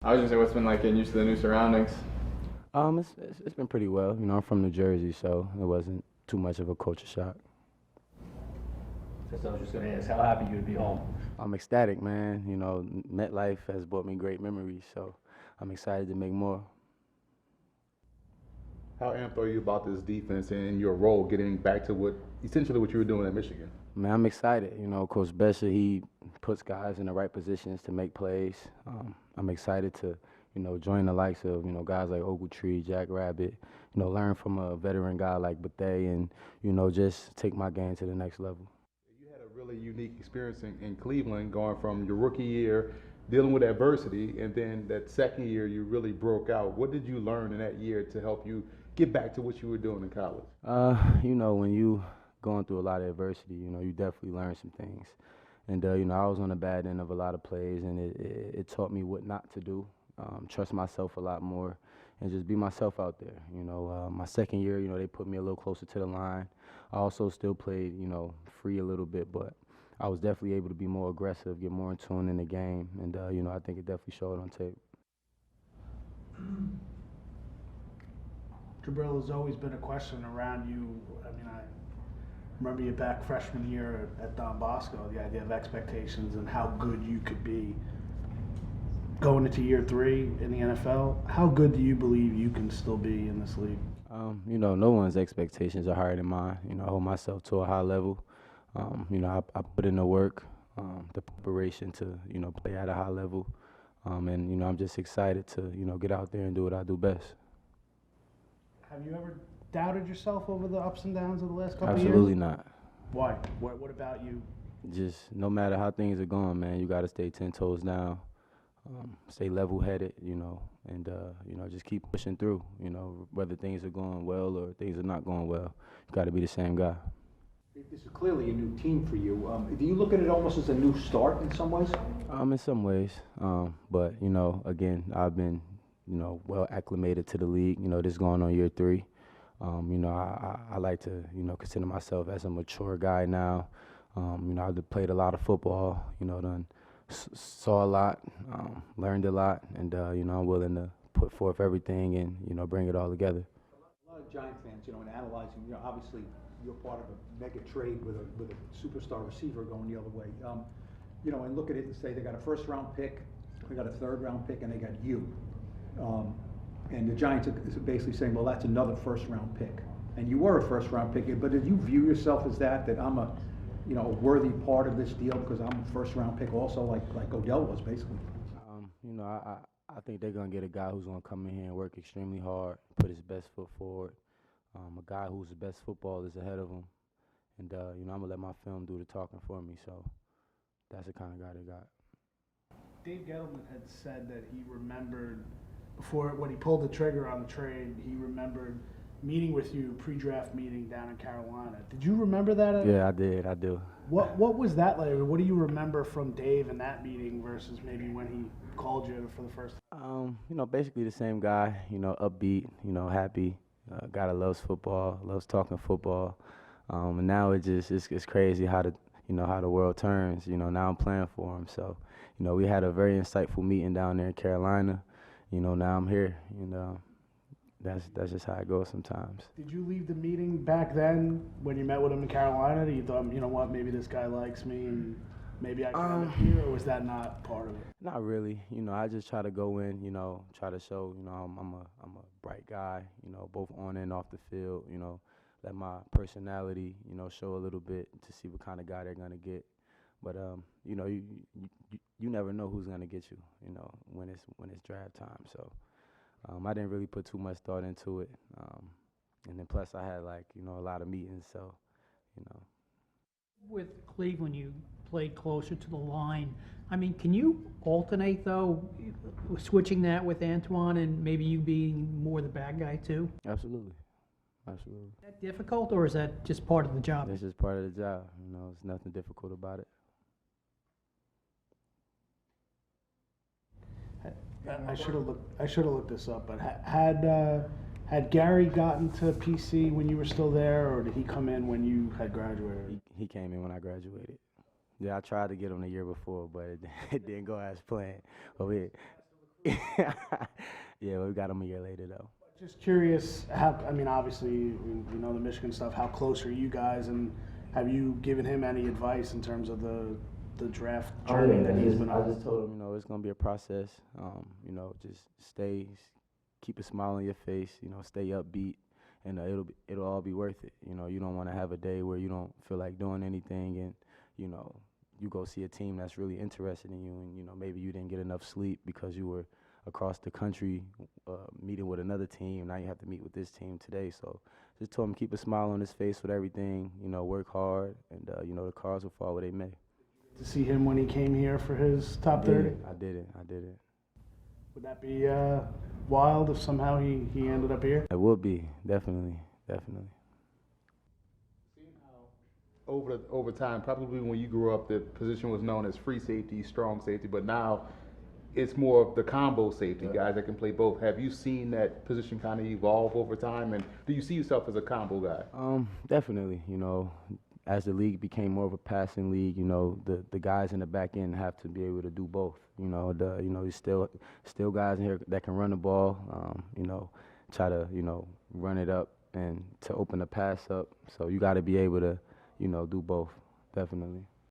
I was just say, what's been like getting used to the new surroundings? It's been pretty well. You know, I'm from New Jersey, so it wasn't too much of a culture shock. That's what I was just going to ask. How happy you to be home? I'm ecstatic, man. You know, MetLife has brought me great memories, so I'm excited to make more. How amped are you about this defense and your role getting back to essentially what you were doing at Michigan? Man, I'm excited. You know, Coach Besser, he puts guys in the right positions to make plays. I'm excited to, join the likes of, guys like Ogletree, Jack Rabbit, learn from a veteran guy like Bethea and, just take my game to the next level. You had a really unique experience in Cleveland going from your rookie year dealing with adversity, and then that second year you really broke out. What did you learn in that year to help you get back to what you were doing in college? When you going through a lot of adversity, you definitely learn some things. And, I was on the bad end of a lot of plays, and it taught me what not to do, trust myself a lot more, and just be myself out there. My second year, they put me a little closer to the line. I also still played, free a little bit, but I was definitely able to be more aggressive, get more in tune in the game, and, I think it definitely showed on tape. Jabrill, has always been a question around you. I mean, I remember you back freshman year at Don Bosco, the idea of expectations and how good you could be going into year 3 in the NFL. How good do you believe you can still be in this league? No one's expectations are higher than mine. I hold myself to a high level. I put in the work, the preparation to, play at a high level. And, I'm just excited to, get out there and do what I do best. Have you ever doubted yourself over the ups and downs of the last couple of years? Absolutely not. Why? What about you? Just no matter how things are going, man, you got to stay 10 toes down, stay level-headed, and, just keep pushing through, whether things are going well or things are not going well. You got to be the same guy. This is clearly a new team for you. Do you look at it almost as a new start in some ways? In some ways, but, again, I've been, well acclimated to the league, this going on year 3. I like to, consider myself as a mature guy now. I've played a lot of football, done saw a lot, learned a lot, and, I'm willing to put forth everything and, bring it all together. A lot of Giant fans, in analyzing, obviously you're part of a mega trade with a superstar receiver going the other way. And look at it and say they got a first-round pick, they got a third-round pick, and they got you. And the Giants are basically saying, well, that's another first-round pick. And you were a first-round pick, but did you view yourself as that I'm a worthy part of this deal because I'm a first-round pick also, like Odell was, basically? I think they're going to get a guy who's going to come in here and work extremely hard, put his best foot forward, a guy whose best football is ahead of him. And, I'm going to let my film do the talking for me, so that's the kind of guy they got. Dave Gettleman had said that he remembered before when he pulled the trigger on the trade, he remembered meeting with you, pre-draft meeting down in Carolina. Did you remember that? Yeah, I did. I do. What was that like? What do you remember from Dave in that meeting versus maybe when he called you for the first time? Basically the same guy, upbeat, happy, guy that loves football, loves talking football. And now it's crazy how the world turns. Now I'm playing for him. So, we had a very insightful meeting down there in Carolina. Now I'm here, that's just how it goes sometimes. Did you leave the meeting back then when you met with him in Carolina? You thought, what, maybe this guy likes me and maybe I can end up here, or was that not part of it? Not really. I just try to go in, try to show, I'm a bright guy, both on and off the field, let my personality, show a little bit to see what kind of guy they're going to get. But you never know who's gonna get you, when it's draft time. So I didn't really put too much thought into it. And then plus I had a lot of meetings. So With Cleveland, you played closer to the line. I mean, can you alternate though, switching that with Antoine and maybe you being more the bad guy too? Absolutely. Absolutely. Is that difficult or is that just part of the job? It's just part of the job. There's nothing difficult about it. I should have looked this up, but had Gary gotten to PC when you were still there, or did he come in when you had graduated? He came in when I graduated. Yeah, I tried to get him the year before, but it didn't go as planned. But Yeah, we got him a year later though. Just curious, how, I mean, obviously, you know the Michigan stuff, how close are you guys, and have you given him any advice in terms of the draft journey that he's been I on? just told him, you know, it's gonna be a process. You know, just keep a smile on your face. You know, stay upbeat, and it'll all be worth it. You know, you don't want to have a day where you don't feel like doing anything, and you know, you go see a team that's really interested in you, and you know, maybe you didn't get enough sleep because you were across the country meeting with another team. Now you have to meet with this team today. So just told him keep a smile on his face with everything. You know, work hard, and you know, the cards will fall where they may. To see him when he came here for his top 30? I did it. Would that be wild if somehow he ended up here? It would be, definitely. Over time, probably when you grew up, the position was known as free safety, strong safety, but now it's more of the combo safety, guys that can play both. Have you seen that position kind of evolve over time, and do you see yourself as a combo guy? Definitely. You know, as the league became more of a passing league, you know, the guys in the back end have to be able to do both. You know, there's still guys in here that can run the ball. You know, try to run it up and to open the pass up. So you got to be able to do both. Definitely.